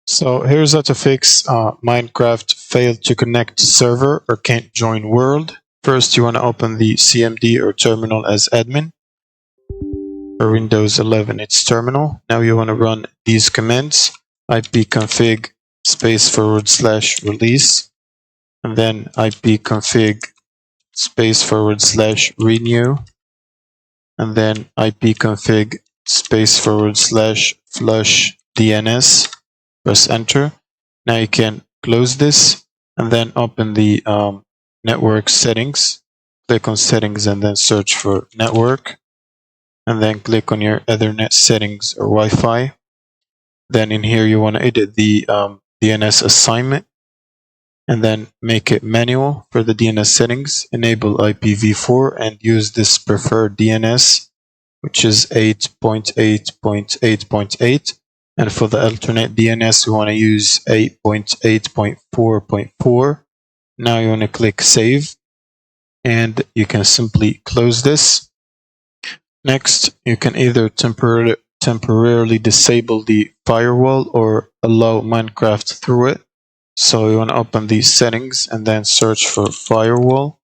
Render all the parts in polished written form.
So here's how to fix Minecraft failed to connect to server or can't join world. First, you want to open the CMD or terminal as admin. For Windows 11, it's terminal. Now you want to run these commands: ipconfig /release, and then ipconfig /renew, and then ipconfig /flush DNS. Press enter. Now you can close this and then open the network settings. Click on settings and then search for network, and then click on your Ethernet settings or Wi-Fi. Then in here you want to edit the DNS assignment and then make it manual for the DNS settings. Enable IPv4 and use this preferred DNS, which is 8.8.8.8. And for the alternate DNS, we want to use 8.8.4.4. Now you want to click save, and you can simply close this. Next, you can either temporarily disable the firewall or allow Minecraft through it. So you want to open these settings and then search for firewall,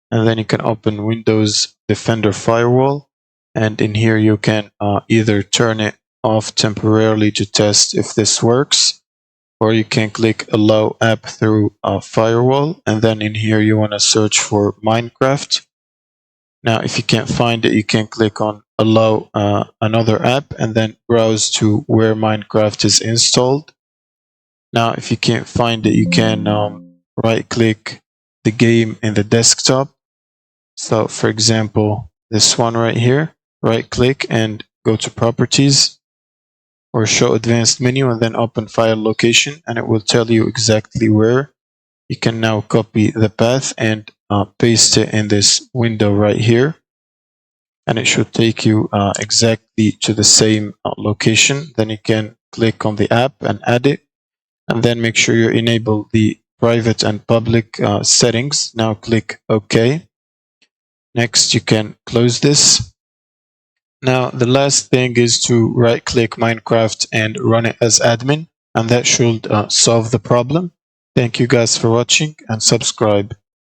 and then you can open Windows Defender Firewall, and in here you can either turn it off temporarily to test if this works, or you can click allow app through firewall, and then in here you want to search for Minecraft. Now if you can't find it, you can click on allow another app and then browse to where Minecraft is installed. Now if you can't find it, you can right click the game in the desktop. So for example, this one right here, right click and go to properties or show advanced menu, and then open file location, and it will tell you exactly where. You can now copy the path and paste it in this window right here, and it should take you exactly to the same location. Then you can click on the app and add it, and then make sure you enable the private and public settings. Now click OK. Next, you can close this. Now the last thing is to right click Minecraft and run it as admin, and that should solve the problem. Thank you guys for watching, and subscribe.